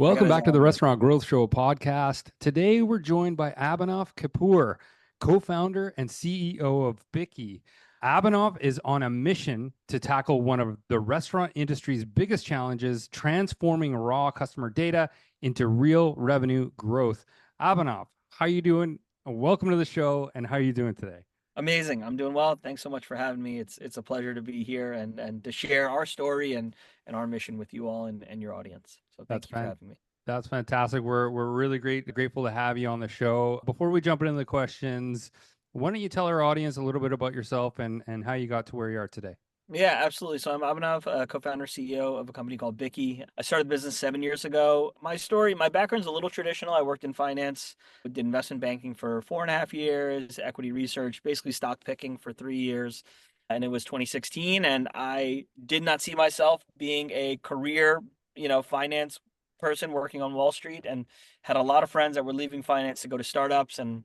Hi Welcome guys, back to the Restaurant Growth Show podcast. Today we're joined by Abhinav Kapur, co-founder and CEO of Bikky. Abhinav is on a mission to tackle one of the restaurant industry's biggest challenges, transforming raw customer data into real revenue growth. Abhinav, how are you doing? Welcome to the show, and how are you doing today? amazing. I'm doing well. Thanks so much for having me. It's a pleasure to be here and to share our story and our mission with you all and your audience. So That's thank you for fan- having me. that's fantastic. We're really grateful to have you on the show. Before we jump into the questions, why don't you tell our audience a little bit about yourself and how you got to where you are today? Yeah, absolutely. So I'm Abhinav, co-founder, CEO of a company called Bikky. I started the business 7 years ago. My background's a little traditional. I worked in finance, did investment banking for 4.5 years, equity research, basically stock picking for 3 years. And it was 2016, and I did not see myself being a career, finance person working on Wall Street, and had a lot of friends that were leaving finance to go to startups, and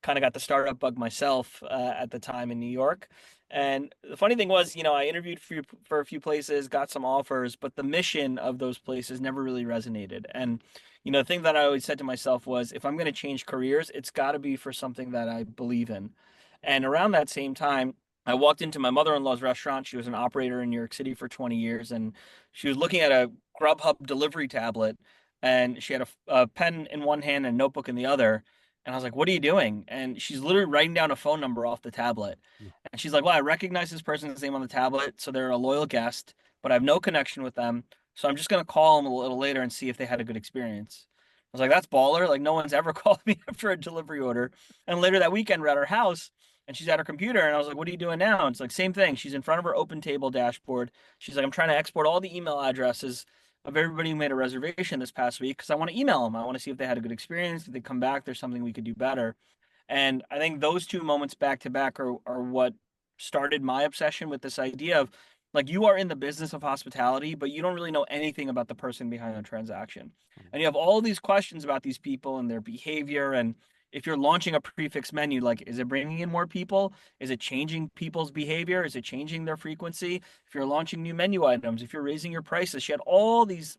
kind of got the startup bug myself at the time in New York. And the funny thing was, I interviewed for a few places, got some offers, but the mission of those places never really resonated. And, the thing that I always said to myself was, if I'm going to change careers, it's got to be for something that I believe in. And around that same time, I walked into my mother-in-law's restaurant. She was an operator in New York City for 20 years, and she was looking at a Grubhub delivery tablet, and she had a pen in one hand and a notebook in the other. And I was like, "What are you doing?" And she's literally writing down a phone number off the tablet. And she's like, "Well, I recognize this person's name on the tablet, so they're a loyal guest, but I have no connection with them. So I'm just gonna call them a little later and see if they had a good experience." I was like, "That's baller. Like no one's ever called me after a delivery order." And later that weekend, we're at her house and she's at her computer, and I was like, "What are you doing now?" And it's like same thing. She's in front of her open table dashboard. She's like, "I'm trying to export all the email addresses of everybody who made a reservation this past week because I want to email them. I want to see if they had a good experience. If they come back, there's something we could do better." And I think those two moments back to back are what started my obsession with this idea of, like, you are in the business of hospitality, but you don't really know anything about the person behind the transaction. And you have all these questions about these people and their behavior. And if you're launching a prefix menu, like, is it bringing in more people? Is it changing people's behavior? Is it changing their frequency? If you're launching new menu items, if you're raising your prices, she had all these,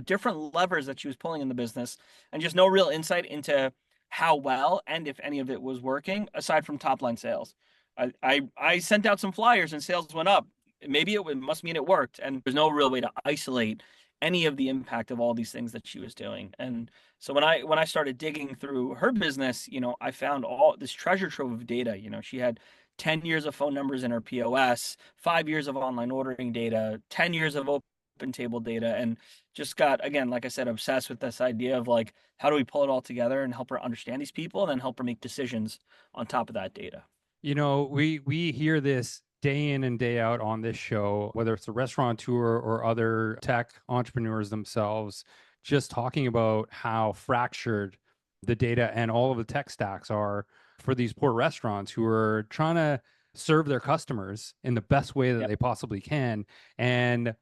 different levers that she was pulling in the business, and just no real insight into how well and if any of it was working aside from top line sales. I sent out some flyers and sales went up. Maybe it must mean it worked, and there's no real way to isolate any of the impact of all these things that she was doing. And so when I started digging through her business, I found all this treasure trove of data. She had 10 years of phone numbers in her POS, 5 years of online ordering data, 10 years of open table data, and just got, again, like I said, obsessed with this idea of, like, how do we pull it all together and help her understand these people and then help her make decisions on top of that data. We hear this day in and day out on this show, whether it's a restaurateur or other tech entrepreneurs themselves, just talking about how fractured the data and all of the tech stacks are for these poor restaurants who are trying to serve their customers in the best way that Yep. they possibly can. And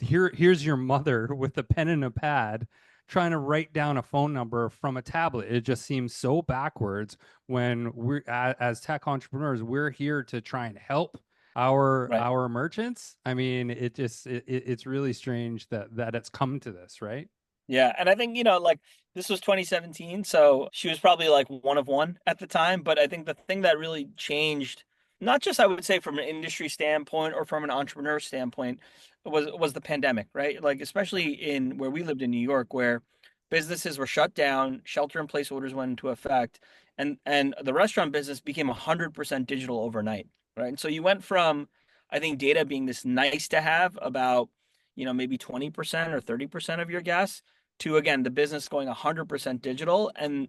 here's your mother with a pen and a pad trying to write down a phone number from a tablet. It just seems so backwards when we're as tech entrepreneurs, we're here to try and help Right. our merchants. I mean, it's really strange that it's come to this, right? Yeah, and I think, like, this was 2017, so she was probably like one of one at the time. But I think the thing that really changed, not just, I would say, from an industry standpoint or from an entrepreneur standpoint, was the pandemic, right? Like, especially in where we lived in New York, where businesses were shut down, shelter in place orders went into effect, and the restaurant business became 100% digital overnight, right? And so you went from, I think, data being this nice to have about, maybe 20% or 30% of your guests, to, again, the business going 100% digital, and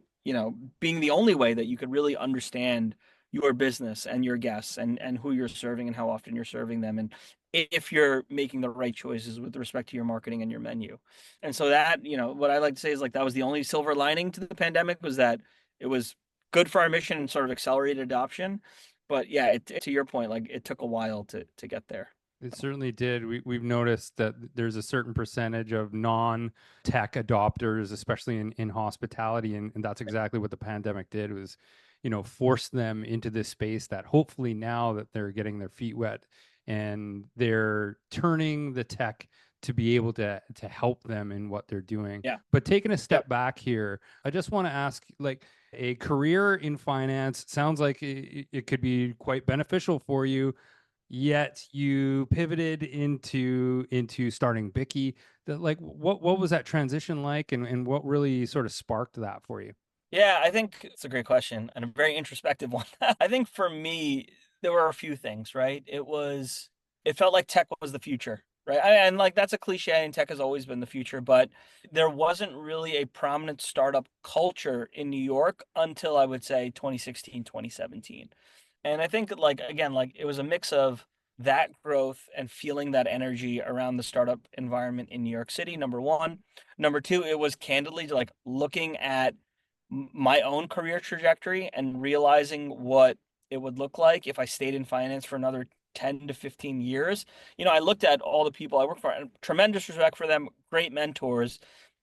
being the only way that you could really understand your business and your guests and who you're serving and how often you're serving them, and if you're making the right choices with respect to your marketing and your menu. And so that, what I like to say is, like, that was the only silver lining to the pandemic, was that it was good for our mission and sort of accelerated adoption. But yeah, to your point, like, it took a while to get there. It certainly did. We've noticed that there's a certain percentage of non-tech adopters, especially in hospitality, and that's exactly what the pandemic did was, force them into this space that hopefully now that they're getting their feet wet and they're turning the tech to be able to help them in what they're doing. Yeah. But taking a Yep. step back here, I just want to ask, like, a career in finance sounds like it could be quite beneficial for you, yet you pivoted into starting Bikky. Like, what was that transition like, and what really sort of sparked that for you? Yeah, I think it's a great question and a very introspective one. I think for me, there were a few things, right? It felt like tech was the future, right? And like that's a cliche, and tech has always been the future, but there wasn't really a prominent startup culture in New York until I would say 2016, 2017. And I think like again, like it was a mix of that growth and feeling that energy around the startup environment in New York City, number one. Number two, it was candidly like looking at my own career trajectory and realizing what it would look like if I stayed in finance for another 10 to 15 years. I looked at all the people I work for and tremendous respect for them, great mentors,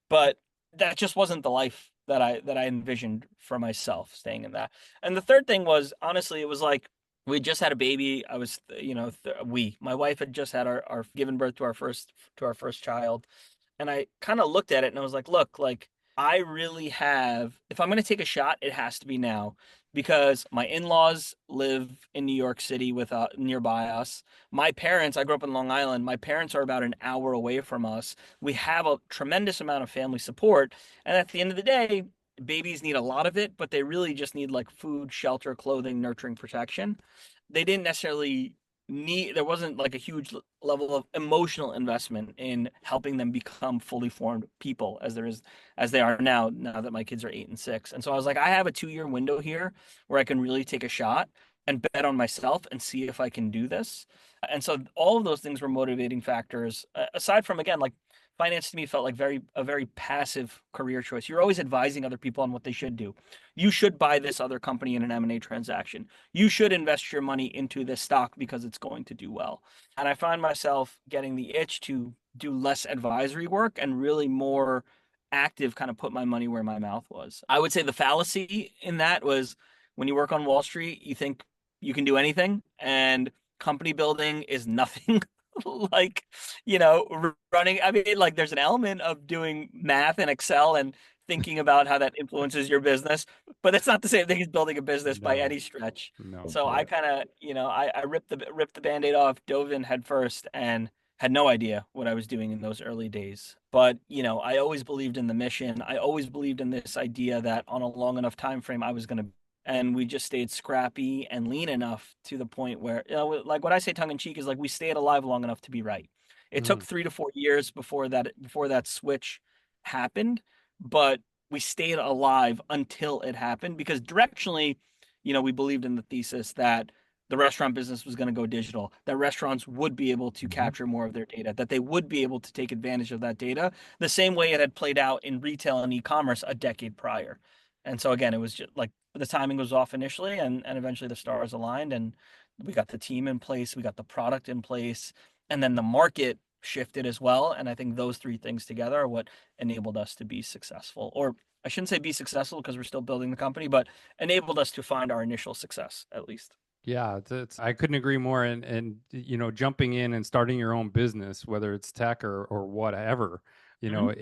but that just wasn't the life that I envisioned for myself staying in that. And the third thing was honestly, it was like we just had a baby. I was, my wife had just had our given birth to our first child. And I kind of looked at it and I was like, look, like I really have, if I'm going to take a shot, it has to be now because my in-laws live in New York City with nearby us. My parents, I grew up in Long Island. My parents are about an hour away from us. We have a tremendous amount of family support. And at the end of the day, babies need a lot of it, but they really just need like food, shelter, clothing, nurturing, protection. They didn't necessarily there wasn't like a huge level of emotional investment in helping them become fully formed people as they are now that my kids are 8 and 6. And so I was like, I have a 2 year window here where I can really take a shot and bet on myself and see if I can do this. And so all of those things were motivating factors, aside from again like finance to me felt like a very passive career choice. You're always advising other people on what they should do. You should buy this other company in an M&A transaction. You should invest your money into this stock because it's going to do well. And I find myself getting the itch to do less advisory work and really more active, kind of put my money where my mouth was. I would say the fallacy in that was when you work on Wall Street, you think you can do anything, and company building is nothing like, running. I mean, like there's an element of doing math in Excel and thinking about how that influences your business, but it's not the same thing as building a business by No, any stretch. no. So I kind of, I ripped the band-aid off, dove in head first, and had no idea what I was doing in those early days. But, I always believed in the mission. I always believed in this idea that on a long enough time frame, I was going to, and we just stayed scrappy and lean enough to the point where, like what I say tongue in cheek is like we stayed alive long enough to be right. It took Mm, 3 to 4 years before that switch happened, but we stayed alive until it happened because directionally, we believed in the thesis that the restaurant business was going to go digital, that restaurants would be able to mhm. capture more of their data, that they would be able to take advantage of that data the same way it had played out in retail and e-commerce a decade prior. And so again, it was just like the timing was off initially and eventually the stars aligned and we got the team in place, we got the product in place, and then the market shifted as well. And I think those three things together are what enabled us to be successful. Or I shouldn't say be successful because we're still building the company, but enabled us to find our initial success at least. Yeah, I couldn't agree more. And jumping in and starting your own business, whether it's tech or whatever, Mhm.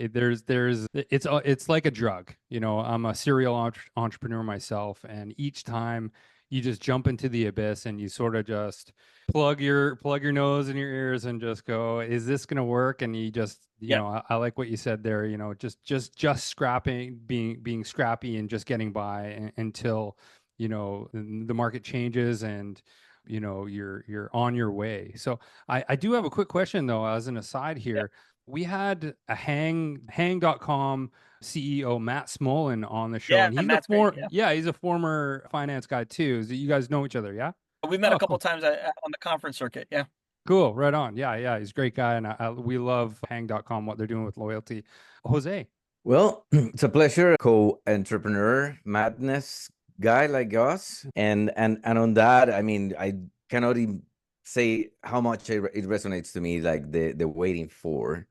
it's like a drug. I'm a serial entrepreneur myself, and each time you just jump into the abyss and you sort of just plug your nose in your ears and just go, is this going to work? And you just, Yep. I like what you said there. Just scrapping, being scrappy and just getting by until the market changes and you're on your way. So I do have a quick question though, as an aside Yep. here. We had a hang.com CEO Matt Smolin on the show, Yeah. and Matt's great. Yeah. he's a former finance guy too. So you guys know each other, yeah? We've met a Oh, couple cool. times on the conference circuit. Yeah. Cool, right on. Yeah, yeah, he's a great guy, and we love hang.com, what they're doing with loyalty. Jose. Well, it's a pleasure, co-entrepreneur madness guy like us, and on that, I mean, I cannot even say how much it resonates to me, like the waiting for,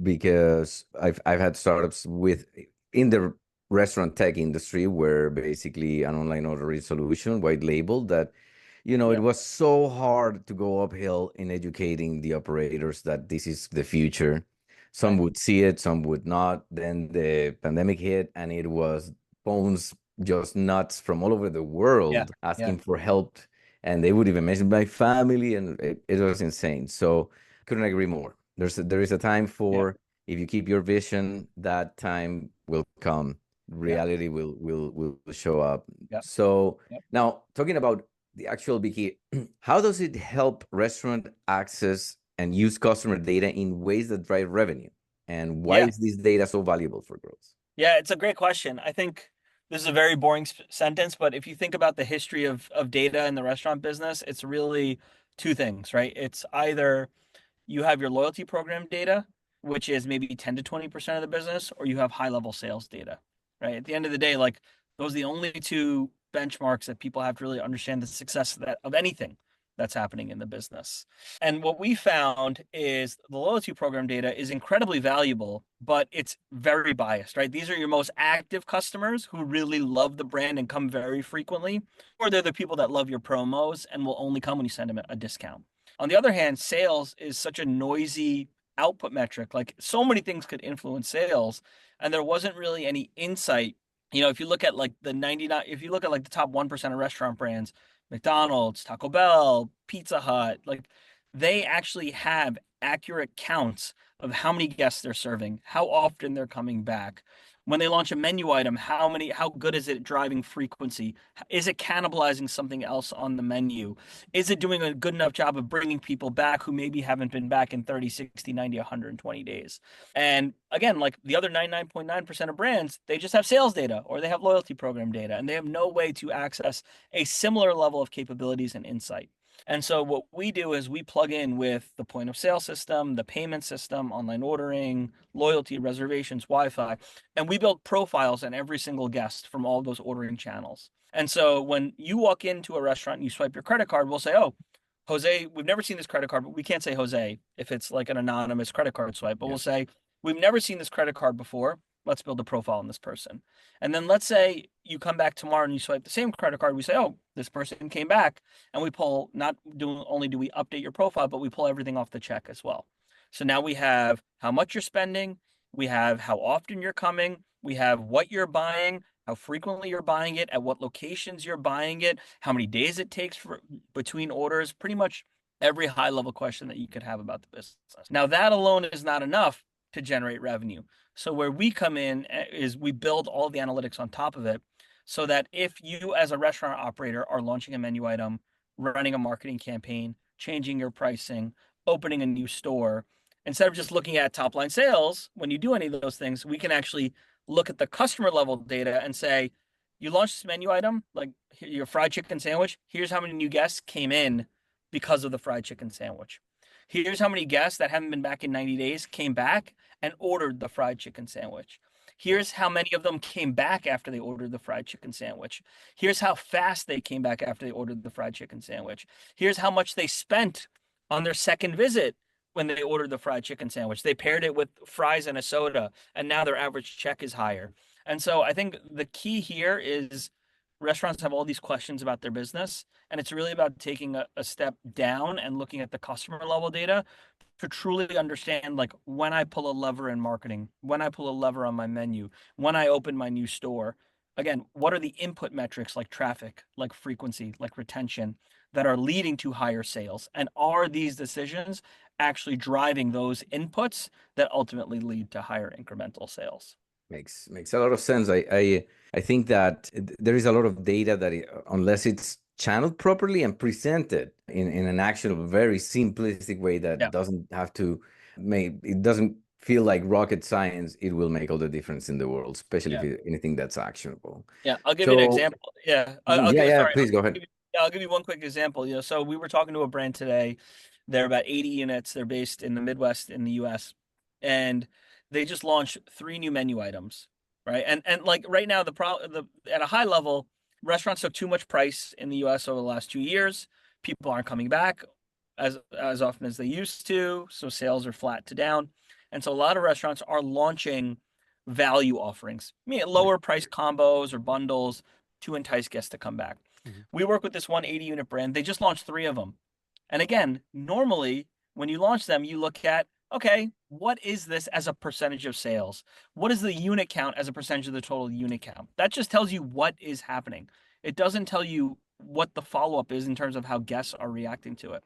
because I've had startups in the restaurant tech industry where basically an online ordering solution, white label, that You know, it Yeah. was so hard to go uphill in educating the operators that this is the future. Some Right. would see it, some would not. Then the pandemic hit, and it was phones just nuts from all over the Yeah. world Yeah. asking for help. And they would even mention my family, and it was insane. So couldn't agree more. There is a time Yeah. for, if you keep your vision, that time will come. Yeah. Reality will show up. Yeah. So Yeah. now talking about the actual Bikky, how does it help restaurant access and use customer data in ways that drive revenue? And why Yeah. is this data so valuable for growth? Yeah, it's a great question. I think this is a very boring sentence, but if you think about the history of data in the restaurant business, it's really two things, right? It's either you have your loyalty program data, which is maybe 10 to 20% of the business, or you have high level sales data, right? At the end of the day, like those are the only two benchmarks that people have to really understand the success of anything that's happening in the business. And what we found is the loyalty program data is incredibly valuable, but it's very biased, right? These are your most active customers who really love the brand and come very frequently, or they're the people that love your promos and will only come when you send them a discount. On the other hand, sales is such a noisy output metric. Like so many things could influence sales, and there wasn't really any insight. If you look at like the 99, if you look at like the top 1% of restaurant brands, McDonald's, Taco Bell, Pizza Hut, like they actually have accurate counts of how many guests they're serving, how often they're coming back. When they launch a menu item, how good is it driving frequency? Is it cannibalizing something else on the menu? Is it doing a good enough job of bringing people back who maybe haven't been back in 30, 60, 90, 120 days? And again, like the other 99.9% of brands, they just have sales data or they have loyalty program data, and they have no way to access a similar level of capabilities and insight. And so what we do is we plug in with the point of sale system, the payment system, online ordering, loyalty, reservations, Wi-Fi, and we build profiles on every single guest from all those ordering channels. And so when you walk into a restaurant and you swipe your credit card, we'll say, "Oh, Jose, we've never seen this credit card," but we can't say Jose if it's like an anonymous credit card swipe, but Yeah. we'll say, "We've never seen this credit card before. Let's build a profile on this person." And then let's say you come back tomorrow and you swipe the same credit card. We say, "Oh, this person came back." And we pull, not do only do we update your profile, but we pull everything off the check as well. So now we have how much you're spending, we have how often you're coming, we have what you're buying, how frequently you're buying it, at what locations you're buying it, how many days it takes for between orders, pretty much every high level question that you could have about the business. Now that alone is not enough to generate revenue. So where we come in is we build all the analytics on top of it so that if you as a restaurant operator are launching a menu item, running a marketing campaign, changing your pricing, opening a new store, instead of just looking at top line sales, when you do any of those things, we can actually look at the customer level data and say, you launched this menu item, like your fried chicken sandwich. Here's how many new guests came in because of the fried chicken sandwich. Here's how many guests that haven't been back in 90 days came back and ordered the fried chicken sandwich. Here's how many of them came back after they ordered the fried chicken sandwich. Here's how fast they came back after they ordered the fried chicken sandwich. Here's how much they spent on their second visit when they ordered the fried chicken sandwich. They paired it with fries and a soda, and now their average check is higher. And so I think the key here is restaurants have all these questions about their business, and it's really about taking a step down and looking at the customer level data to truly understand, like when I pull a lever in marketing, when I pull a lever on my menu, when I open my new store, again, what are the input metrics like traffic, like frequency, like retention that are leading to higher sales? And are these decisions actually driving those inputs that ultimately lead to higher incremental sales? Makes a lot of sense. I think that there is a lot of data that unless it's channeled properly and presented in an actionable, very simplistic way that Yeah. doesn't have to make it doesn't feel like rocket science, it will make all the difference in the world, especially if Yeah. anything that's actionable. Yeah. I'll give you an So example. Yeah. I'll yeah, give, yeah, sorry. please go ahead. I'll give you one quick example. So we were talking to a brand today. They're about 80 units. They're based in the Midwest in the US. And they just launched 3 new menu items, right? And like right now, at a high level, restaurants took too much price in the US over the last 2 years. People aren't coming back as often as they used to, so sales are flat to down. And so a lot of restaurants are launching value offerings, lower price combos or bundles to entice guests to come back. Mhm. We work with this 180 unit brand. They just launched 3 of them. And again, normally when you launch them, you look at, okay, what is this as a percentage of sales? What is the unit count as a percentage of the total unit count? That just tells you what is happening. It doesn't tell you what the follow-up is in terms of how guests are reacting to it.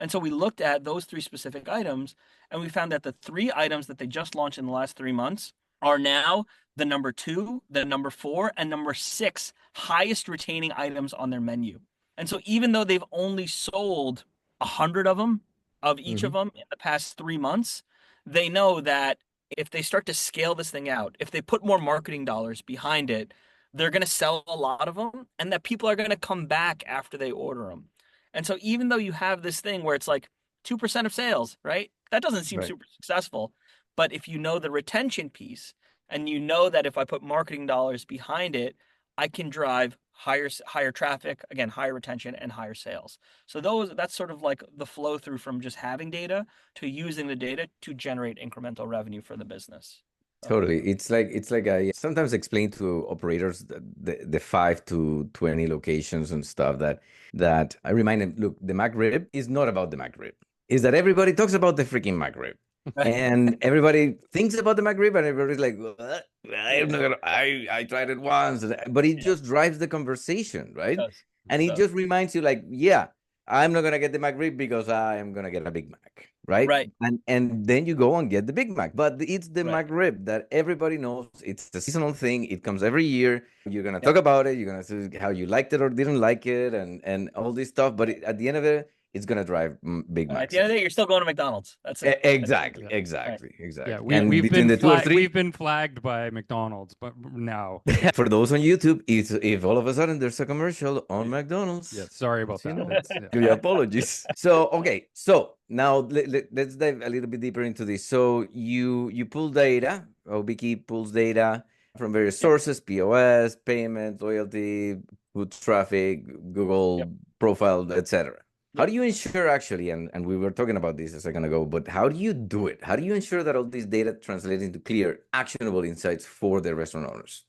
And so we looked at those 3 specific items, and we found that the 3 items that they just launched in the last 3 months are now the number 2, the number 4, and number 6 highest retaining items on their menu. And so even though they've only sold 100 of them, of each of Mhm. them in the past 3 months, they know that if they start to scale this thing out, if they put more marketing dollars behind it, they're going to sell a lot of them, and that people are going to come back after they order them. And so even though you have this thing where it's like 2% of sales, right? That doesn't seem Right. super successful. But if you know the retention piece and you know that if I put marketing dollars behind it, I can drive higher traffic, again, higher retention and higher sales. So that's sort of like the flow through from just having data to using the data to generate incremental revenue for the business. Totally. It's like I sometimes explain to operators the 5 to 20 locations and stuff that I remind them, look, the McRib is not about the McRib. Is that everybody talks about the freaking McRib. And everybody thinks about the McRib and everybody's like, what? I'm not gonna I tried it once, but it Yeah, just drives the conversation, it right? does. And It it does. just reminds you, like, yeah, I'm not gonna get the McRib because I am gonna get a Big Mac, right? Right, And then you go and get the Big Mac. But it's the right. McRib that everybody knows. It's the seasonal thing. It comes every year. You're gonna Yep. talk about it. You're gonna say how you liked it or didn't like it, and all this stuff. But at the end of it, it's gonna drive Big At Mac the end of the sales. day, you're still going to McDonald's. That's it. Exactly, Yeah. Right. exactly, Yeah, exactly. we And we've between been the two or flagged three, we've been flagged by McDonald's, but now. for those on YouTube, if all of a sudden there's a commercial on Yeah, McDonald's, sorry about you that. know, It's yeah. clear apologies. So okay, so now let's dive a little bit deeper into this. So you pull data, or Bikky pulls data from various Yep. sources: POS, payment, loyalty, food traffic, Yep. Google profile, etc. How Yep. do you ensure actually, and we were talking about this a second ago, but how do you do it? How do you ensure that all this data translates into clear, actionable insights for the restaurant owners?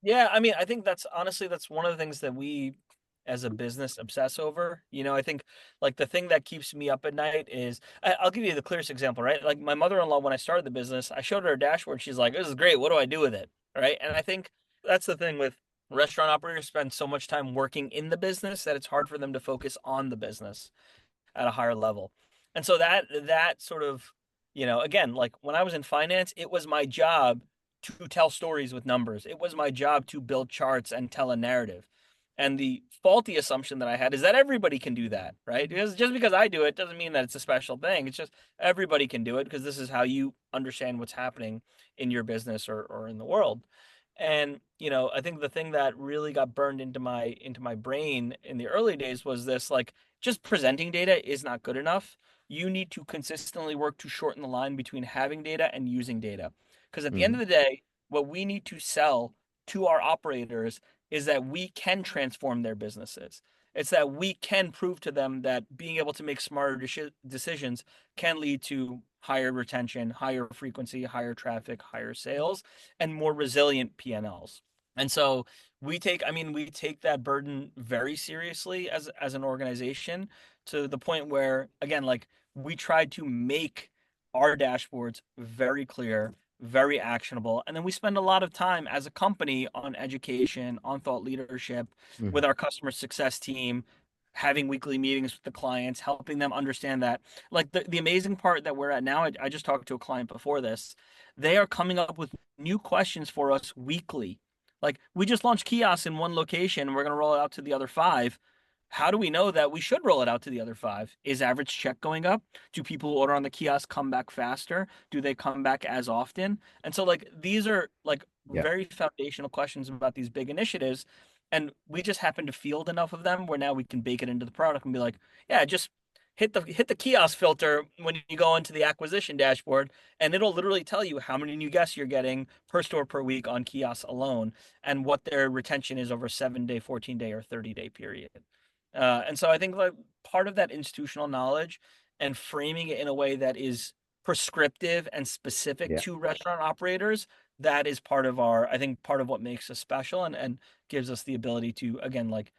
Yeah, I mean, I think that's honestly that's one of the things that we as a business obsess over. I think like the thing that keeps me up at night is I'll give you the clearest example, right? Like my mother-in-law when I started the business, I showed her a dashboard. She's like, "This is great. What do I do with it?" Right? And I think that's the thing with restaurant operators spend so much time working in the business that it's hard for them to focus on the business at a higher level. And so that sort of, again, like when I was in finance, it was my job to tell stories with numbers. It was my job to build charts and tell a narrative. And the faulty assumption that I had is that everybody can do that, right? Because just because I do it doesn't mean that it's a special thing. It's just everybody can do it because this is how you understand what's happening in your business or in the world. And I think the thing that really got burned into my brain in the early days was this, like, just presenting data is not good enough. You need to consistently work to shorten the line between having data and using data. Because at the end of Mhm. the day, what we need to sell to our operators is that we can transform their businesses. It's that we can prove to them that being able to make smarter decisions can lead to higher retention, higher frequency, higher traffic, higher sales, and more resilient P&Ls. And so we take that burden very seriously as an organization, to the point where, again, like, we tried to make our dashboards very clear, very actionable, and then we spend a lot of time as a company on education, on thought leadership with Mhm. our customer success team, having weekly meetings with the clients, helping them understand that. Like, the amazing part that we're at now, I just talked to a client before this. They are coming up with new questions for us weekly. Like, we just launched kiosks in one location and we're going to roll it out to the other 5. How do we know that we should roll it out to the other 5? Is average check going up? Do people who order on the kiosk come back faster? Do they come back as often? And so, like, these are like Yeah. very foundational questions about these big initiatives. And we just happen to field enough of them where now we can bake it into the product and be like, yeah, just hit the kiosk filter when you go into the acquisition dashboard, and it'll literally tell you how many new guests you're getting per store per week on kiosks alone, and what their retention is over a 7-day, 14-day, or 30-day period. And so I think, like, part of that institutional knowledge and framing it in a way that is prescriptive and specific Yeah. to restaurant operators, that is part of I think part of what makes us special, and gives us the ability to, again, like,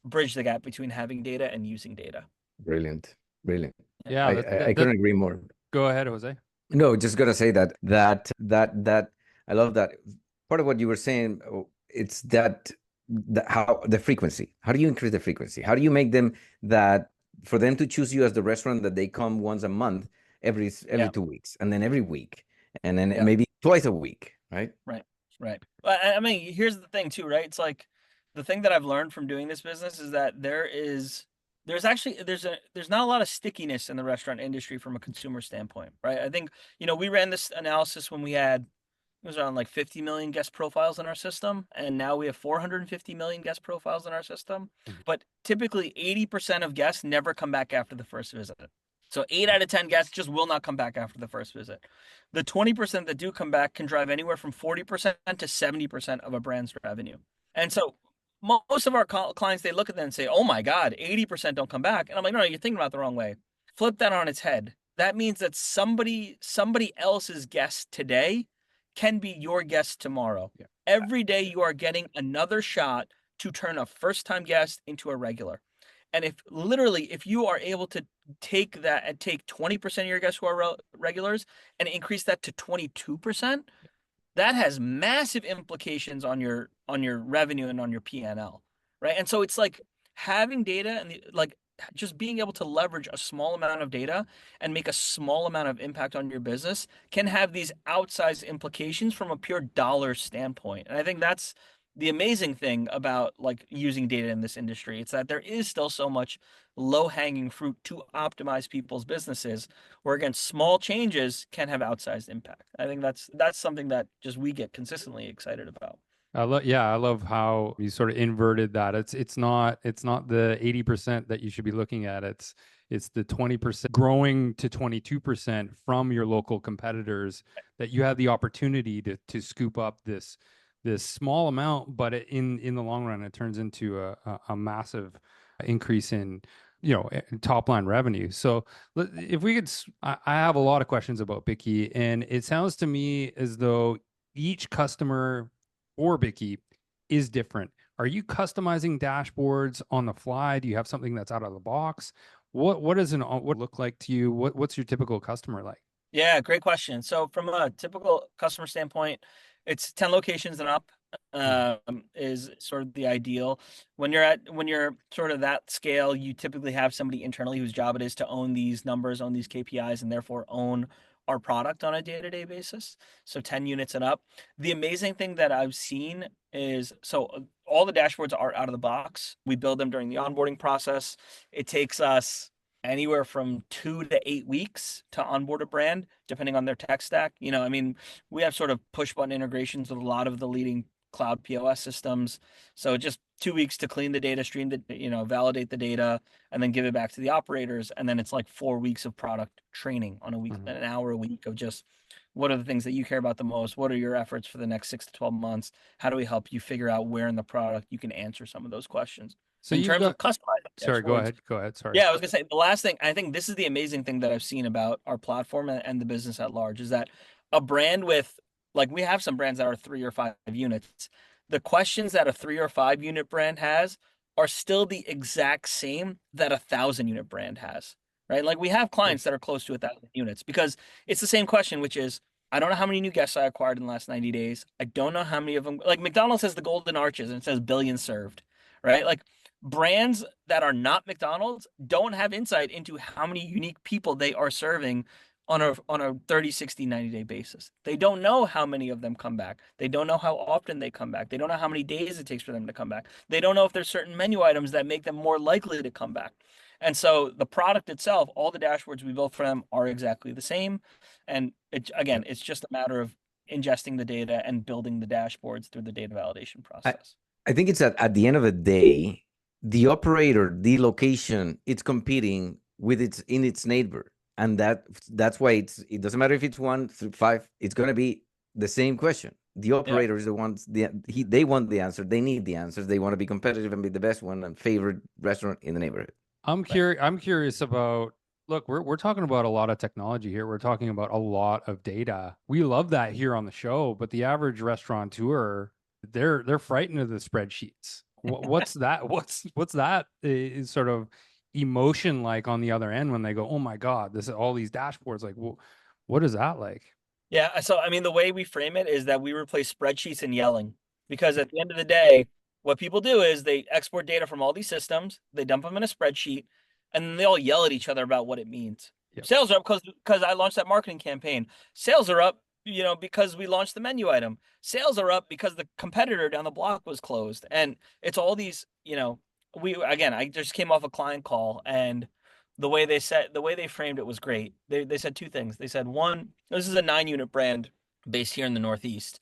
bridge the gap between having data and using data. Brilliant. Brilliant. Yeah, I couldn't agree more. Go ahead, Jose. No, just gonna say that I love that part of what you were saying. It's how the frequency. How do you increase the frequency? How do you make them that for them to choose you as the restaurant that they come once a month, every Yeah. 2 weeks, and then every week, and then Yeah. maybe twice a week, right? Right. Well, I mean, here's the thing too, right? It's like the thing that I've learned from doing this business is that there's not a lot of stickiness in the restaurant industry from a consumer standpoint, right? I think, we ran this analysis when we had it was around like 50 million guest profiles in our system, and now we have 450 million guest profiles in our system. But typically 80% of guests never come back after the first visit. So 8 out of 10 guests just will not come back after the first visit. The 20% that do come back can drive anywhere from 40% to 70% of a brand's revenue. And so most of our clients, they look at that and say, oh my God, 80% don't come back. And I'm like, no, you're thinking about it the wrong way. Flip that on its head. That means that somebody else's guest today can be your guest tomorrow. Yeah. Every day you are getting another shot to turn a first-time guest into a regular. And if you are able to take that and take 20% of your guests who are regulars and increase that to 22%, that has massive implications on your revenue and on your P&L, right? And so it's like having data and just being able to leverage a small amount of data and make a small amount of impact on your business can have these outsized implications from a pure dollar standpoint. And I think that's the amazing thing about like using data in this industry. It's that there is still so much low-hanging fruit to optimize people's businesses, where again, small changes can have outsized impact. I think that's something that just we get consistently excited about. I love how you sort of inverted that. It's not the 80% that you should be looking at. It's the 20% growing to 22% from your local competitors that you have the opportunity to scoop up this small amount, but in the long run, it turns into a massive increase in top line revenue. So if we could, I have a lot of questions about Bikky, and it sounds to me as though each customer or Bikky is different. Are you customizing dashboards on the fly? Do you have something that's out of the box? What does what look like to you? What's your typical customer like? Yeah, great question. So from a typical customer standpoint, it's 10 locations and up is sort of the ideal. When you're sort of that scale, you typically have somebody internally whose job it is to own these numbers, own these KPIs, and therefore own our product on a day-to-day basis. So 10 units and up. The amazing thing that I've seen is all the dashboards are out of the box. We build them during the onboarding process. It takes us anywhere from 2 to 8 weeks to onboard a brand, depending on their tech stack. I mean, we have sort of push button integrations with a lot of the leading cloud POS systems. So just 2 weeks to clean the data stream, validate the data, and then give it back to the operators. And then it's like 4 weeks of product training on a week, an hour a week of just what are the things that you care about the most? What are your efforts for the next 6 to 12 months? How do we help you figure out where in the product you can answer some of those questions? So in terms of customizing sorry, go ahead. Sorry. Yeah, I was gonna say the last thing. I think this is the amazing thing that I've seen about our platform and the business at large is that a brand with we have some brands that are 3 or 5 units. The questions that a 3 or 5 unit brand has are still the exact same that a 1,000 unit brand has, right? Like we have clients that are close to 1,000 units because it's the same question, which is, I don't know how many new guests I acquired in the last 90 days. I don't know how many of them. Like McDonald's has the golden arches and it says billions served, right? Like brands that are not McDonald's don't have insight into how many unique people they are serving on a 30, 60, 90-day basis. They don't know how many of them come back. They don't know how often they come back. They don't know how many days it takes for them to come back. They don't know if there's certain menu items that make them more likely to come back. And so the product itself, all the dashboards we built for them are exactly the same. And it's just a matter of ingesting the data and building the dashboards through the data validation process. I think it's that at the end of the day, the operator, the location, it's competing with its neighbor. And that's why it doesn't matter if it's 1 through 5, it's going to be the same question. The operator is the ones, they want the answer. They need the answers. They want to be competitive and be the best one and favorite restaurant in the neighborhood. I'm curious about, look, we're talking about a lot of technology here. We're talking about a lot of data. We love that here on the show, but the average restaurateur, they're frightened of the spreadsheets What's that? What's that sort of emotion like on the other end when they go, oh my God, this is all these dashboards. Like, what is that like? Yeah, so I mean, the way we frame it is that we replace spreadsheets and yelling, because at the end of the day, what people do is they export data from all these systems, they dump them in a spreadsheet, and then they all yell at each other about what it means. Yep. Sales are up because I launched that marketing campaign. Sales are up, because we launched the menu item. Sales are up because the competitor down the block was closed. And it's all these, I just came off a client call, and the way they framed it was great. They said two things. They said, one, this is a 9-unit brand based here in the Northeast.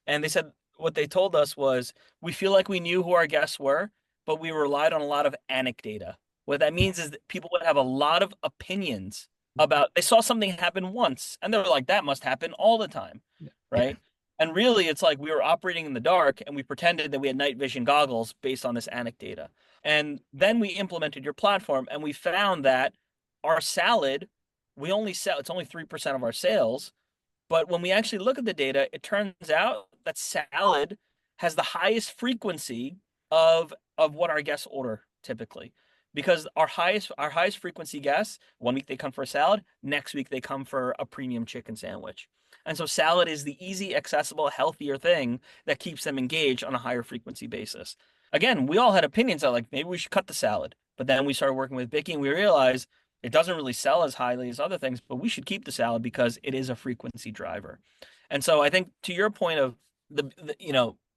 And they said what they told us was, we feel like we knew who our guests were, but we relied on a lot of anecdata. What that means is that people would have a lot of opinions about, they saw something happen once and they were like, that must happen all the time. Yeah. Right. And really, it's like we were operating in the dark and we pretended that we had night vision goggles based on this anecdata. And then we implemented your platform and we found that our salad, we only sell, it's only 3% of our sales. But when we actually look at the data, it turns out that salad has the highest frequency of what our guests order typically. Because our highest frequency guests, 1 week they come for a salad, next week they come for a premium chicken sandwich. And so salad is the easy, accessible, healthier thing that keeps them engaged on a higher frequency basis. Again, we all had opinions that like maybe we should cut the salad. But then we started working with Bikky and we realized it doesn't really sell as highly as other things, but we should keep the salad because it is a frequency driver. And so I think to your point of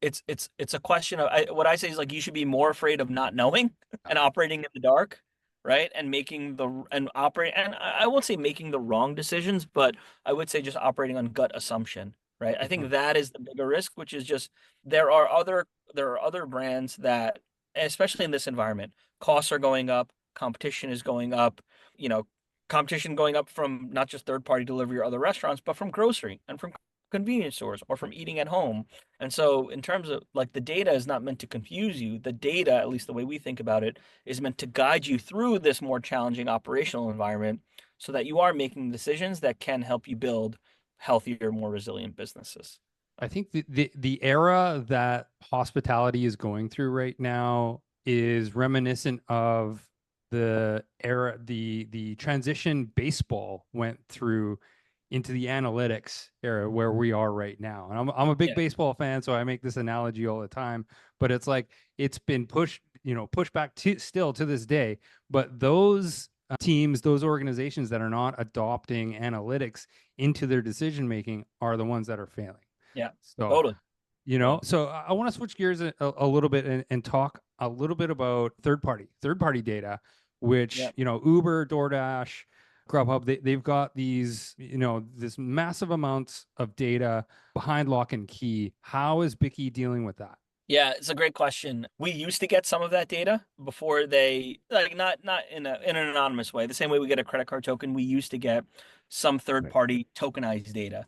it's a question of what I say is like you should be more afraid of not knowing and operating in the dark, right? And I won't say making the wrong decisions, but I would say just operating on gut assumption, right? I think that is the bigger risk, which is just there are other brands that, especially in this environment, costs are going up, competition is going up, you know, competition going up from not just third party delivery or other restaurants, but from grocery and from convenience stores or from eating at home. And so, in terms of like the data is not meant to confuse you. The data, at least the way we think about it, is meant to guide you through this more challenging operational environment so that you are making decisions that can help you build healthier, more resilient businesses. I think the era that hospitality is going through right now is reminiscent of the era, the transition baseball went through into the analytics era where we are right now. And I'm a big baseball fan, so I make this analogy all the time, but it's like it's been pushed back still to this day. But those teams, those organizations that are not adopting analytics into their decision making are the ones that are failing. Yeah, So, totally. so I want to switch gears a little bit and talk a little bit about third party data, which, Uber, DoorDash, Grubhub, they've got these, this massive amounts of data behind lock and key. How is Bikky dealing with that? Yeah, it's a great question. We used to get some of that data before they like not in an anonymous way. The same way we get a credit card token, we used to get some third-party tokenized data.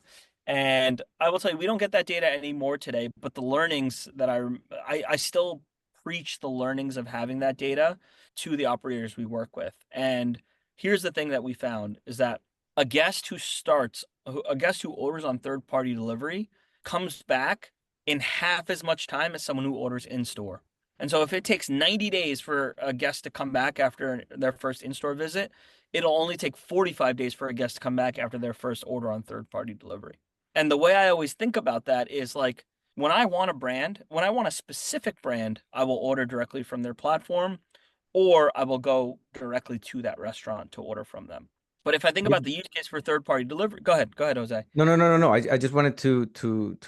And I will tell you, we don't get that data anymore today, but the learnings that I still preach the learnings of having that data to the operators we work with. And here's the thing that we found is that a guest who orders on third-party delivery comes back in half as much time as someone who orders in store. And so if it takes 90 days for a guest to come back after their first in-store visit, it'll only take 45 days for a guest to come back after their first order on third-party delivery. And the way I always think about that is like when I want a specific brand, I will order directly from their platform or I will go directly to that restaurant to order from them. But if I think about the use case for third-party delivery, go ahead, Jose. No. I just wanted to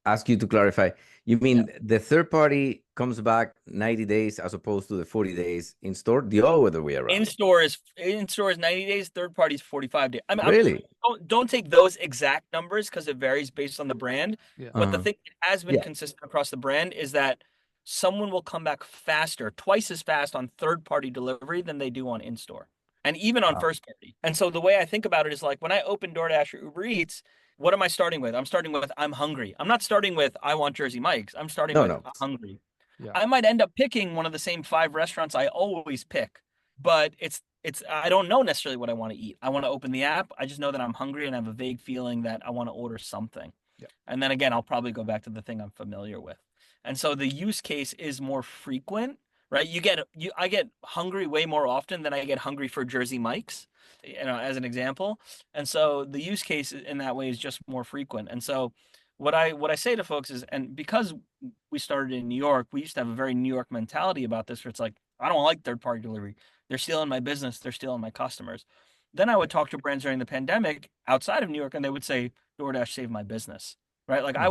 ask you to clarify. You mean the third party comes back 90 days as opposed to the 40 days in store? The other way around. In store is 90 days, third party is 45 days. I mean, Really? Don't take those exact numbers because it varies based on the brand. Yeah. But the thing that has been consistent across the brand is that someone will come back faster, twice as fast on third party delivery than they do on in store. And even on first party. And so the way I think about it is like when I open DoorDash or Uber Eats, what am I starting with? I'm starting with I'm hungry. I'm not starting with I want Jersey Mike's. I'm starting with I'm hungry. Yeah. I might end up picking one of the same 5 restaurants I always pick, but it's I don't know necessarily what I want to eat. I want to open the app. I just know that I'm hungry and I have a vague feeling that I want to order something. Yeah. And then again, I'll probably go back to the thing I'm familiar with. And so the use case is more frequent, right? I get hungry way more often than I get hungry for Jersey Mike's, as an example. And so the use case in that way is just more frequent. And so what I say to folks is, and because we started in New York, we used to have a very New York mentality about this, where it's like, I don't like third party delivery. They're stealing my business. They're stealing my customers. Then I would talk to brands during the pandemic outside of New York, and they would say, DoorDash saved my business, right? Like I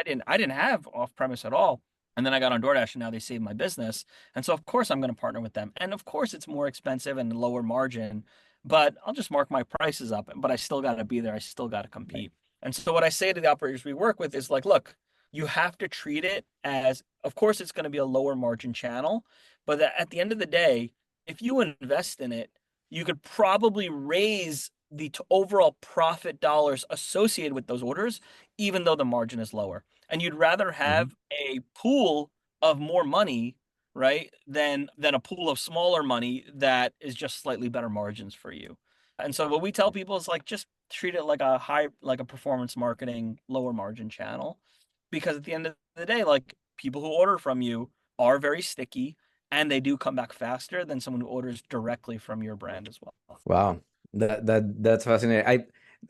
didn't have off premise at all. And then I got on DoorDash and now they saved my business. And so of course I'm going to partner with them. And of course it's more expensive and lower margin, but I'll just mark my prices up, but I still got to be there. I still got to compete. And so what I say to the operators we work with is like, look, you have to treat it as, of course it's going to be a lower margin channel, but at the end of the day, if you invest in it, you could probably raise the overall profit dollars associated with those orders, even though the margin is lower. And you'd rather have a pool of more money, right, than a pool of smaller money that is just slightly better margins for you. And so what we tell people is like, just treat it like like a performance marketing lower margin channel, because at the end of the day, like, people who order from you are very sticky, and they do come back faster than someone who orders directly from your brand as well. Wow, that's fascinating.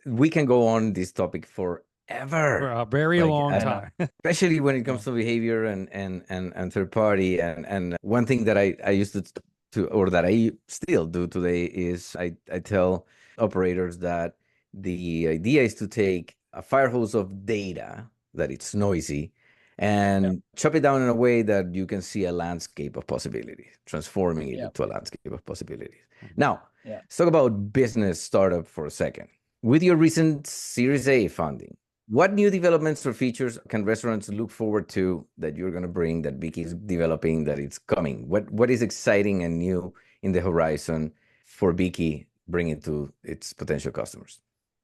We can go on this topic For forever, a very like, long time. especially when it comes to behavior and third party. And one thing that I used to or that I still do today is I tell operators that the idea is to take a fire hose of data that it's noisy and chop it down in a way that you can see a landscape of possibilities, transforming it into a landscape of possibilities. Now, let's talk about business startup for a second. With your recent Series A funding, what new developments or features can restaurants look forward to that you're going to bring, that Bikky is developing, that it's coming? What is exciting and new in the horizon for Bikky bringing to its potential customers?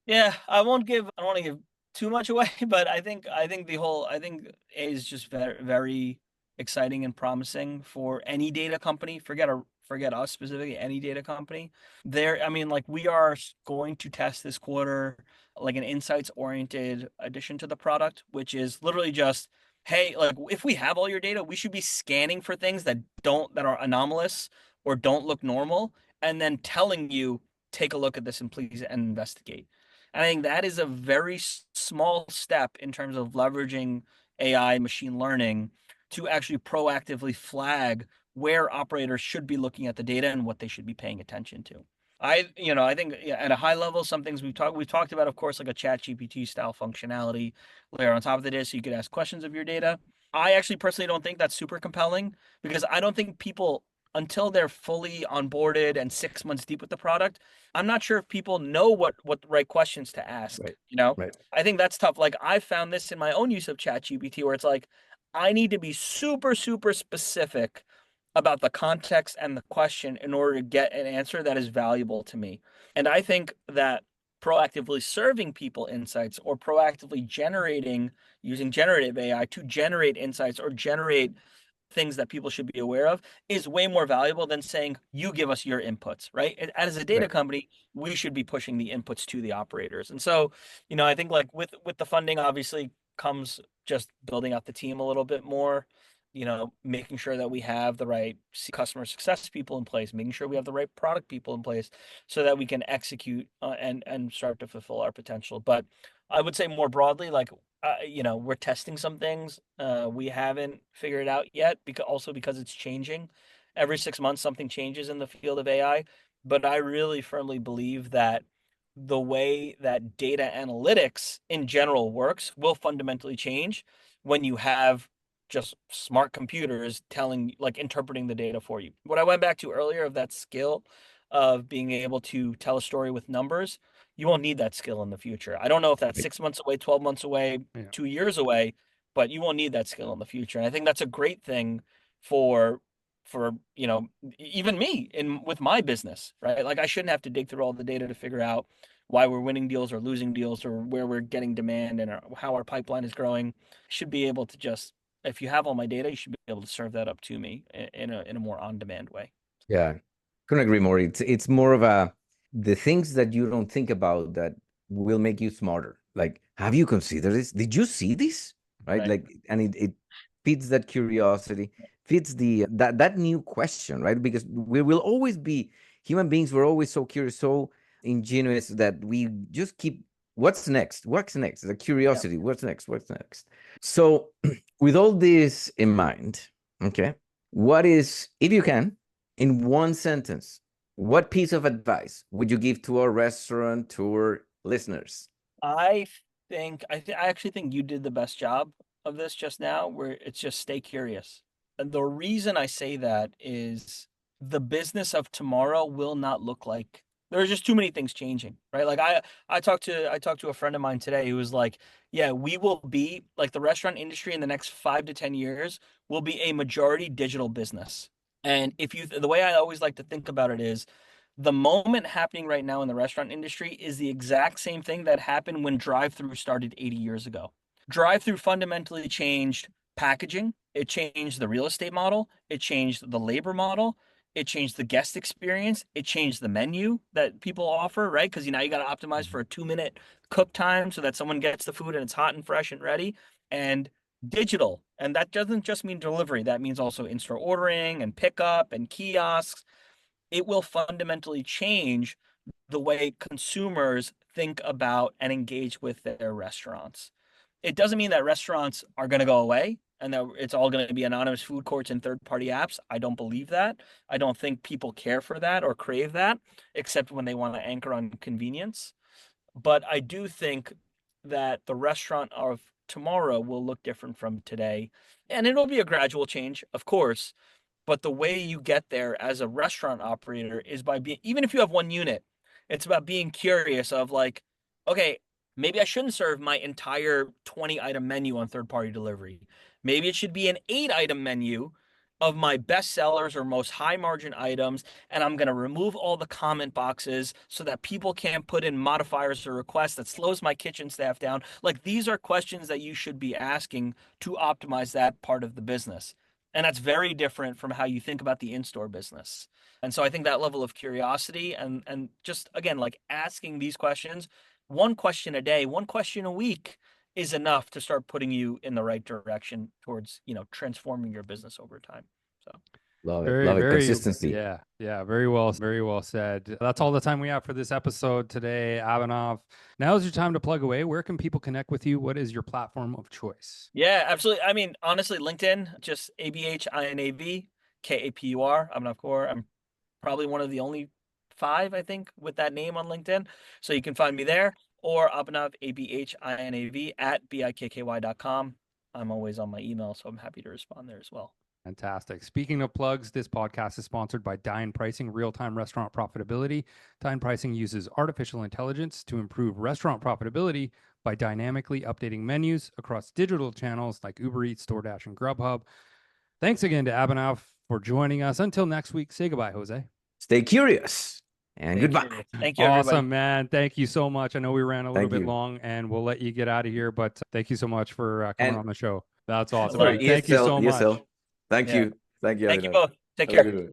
Yeah, I don't want to give too much away, but I think A is just very, very exciting and promising for any data company. Forget us specifically, any data company. I mean, like, we are going to test this quarter like an insights oriented addition to the product, which is literally just, hey, like, if we have all your data, we should be scanning for things that are anomalous or don't look normal, and then telling you, take a look at this and please and investigate. And I think that is a very small step in terms of leveraging AI, machine learning, to actually proactively flag where operators should be looking at the data and what they should be paying attention to. I think, at a high level, some things we've talked about, of course, like a ChatGPT style functionality layer on top of the data, so you could ask questions of your data. I actually personally don't think that's super compelling, because I don't think people, until they're fully onboarded and 6 months deep with the product, I'm not sure if people know what the right questions to ask. Right. I think that's tough. Like, I found this in my own use of ChatGPT, where it's like, I need to be super, super specific about the context and the question in order to get an answer that is valuable to me. And I think that proactively serving people insights, or proactively using generative AI to generate insights or generate things that people should be aware of, is way more valuable than saying, you give us your inputs, right? As a data company, we should be pushing the inputs to the operators. And so, I think, like, with the funding, obviously comes just building out the team a little bit more, making sure that we have the right customer success people in place, making sure we have the right product people in place, so that we can execute and start to fulfill our potential. But I would say more broadly, like, we're testing some things. We haven't figured it out yet, because it's changing. Every 6 months, something changes in the field of AI. But I really firmly believe that the way that data analytics in general works will fundamentally change when you have just smart computers interpreting the data for you. What I went back to earlier, of that skill of being able to tell a story with numbers, you won't need that skill in the future. I don't know if that's 6 months away, 12 months away, 2 years away, but you won't need that skill in the future. And I think that's a great thing for even me with my business, right? Like, I shouldn't have to dig through all the data to figure out why we're winning deals or losing deals, or where we're getting demand and how our pipeline is growing. I should be able to just, if you have all my data, you should be able to serve that up to me in a more on-demand way. Yeah, couldn't agree more. It's more of the things that you don't think about that will make you smarter. Like, have you considered this? Did you see this? Right? Like, and feeds that curiosity, feeds that new question, right? Because we will always be human beings. We're always so curious, so ingenuous that we just keep, what's next? What's next? The curiosity. What's next? What's next? So, with all this in mind, okay, what is, if you can, in one sentence, what piece of advice would you give to our restaurateur listeners? I I actually think you did the best job of this just now, where it's just stay curious. And the reason I say that is the business of tomorrow will not look like, there's just too many things changing, right? Like I talked to a friend of mine today who was like, yeah, we will be like the restaurant industry in the next 5 to 10 years will be a majority digital business. And if you the way I always like to think about it is the moment happening right now in the restaurant industry is the exact same thing that happened when drive-through started 80 years ago. Drive-through fundamentally changed packaging, it changed the real estate model, it changed the labor model, it changed the guest experience, it changed the menu that people offer, right? Because now you got to optimize for a 2 minute cook time so that someone gets the food and it's hot and fresh and ready. And digital, and that doesn't just mean delivery, that means also in-store ordering and pickup and kiosks. It will fundamentally change the way consumers think about and engage with their restaurants. It doesn't mean that restaurants are going to go away and that it's all going to be anonymous food courts and third-party apps. I don't believe that. I don't think people care for that or crave that, except when they want to anchor on convenience. But I do think that the restaurant of tomorrow will look different from today. And it'll be a gradual change, of course, but the way you get there as a restaurant operator is by being, even if you have one unit, it's about being curious of like, okay, maybe I shouldn't serve my entire 20 item menu on third party delivery. Maybe it should be an 8 item menu of my best sellers or most high margin items. And I'm going to remove all the comment boxes so that people can't put in modifiers or requests that slows my kitchen staff down. Like these are questions that you should be asking to optimize that part of the business. And that's very different from how you think about the in-store business. And so I think that level of curiosity and just again, like asking these questions, one question a day, one question a week is enough to start putting you in the right direction towards, transforming your business over time. So Love it. Very, Love it. very, Consistency. yeah, very well said. That's all the time we have for this episode today, Abhinav. Now is your time to plug away. Where can people connect with you? What is your platform of choice? yeah, absolutely. I mean, honestly, LinkedIn, just ABHINAV KAPUR, Abhinav Kapur. I'm probably one of the only 5, I think, with that name on LinkedIn. So you can find me there or Abhinav, ABHINAV at BIKKY.com. I'm always on my email, so I'm happy to respond there as well. Fantastic. Speaking of plugs, this podcast is sponsored by Dine Pricing, real-time restaurant profitability. Dine Pricing uses artificial intelligence to improve restaurant profitability by dynamically updating menus across digital channels like Uber Eats, DoorDash, and Grubhub. Thanks again to Abhinav for joining us. Until next week, say goodbye, Jose. Stay curious and Stay goodbye. curious. Thank you, everybody. Awesome, man. Thank you so much. I know we ran a little Thank bit you. long and we'll let you get out of here, but thank you so much for coming And- on the show. That's awesome. Sorry, Man. Thank you so much. Thank Yeah. you. Thank you. Thank you Abhinav. both. Take Have a care. good one.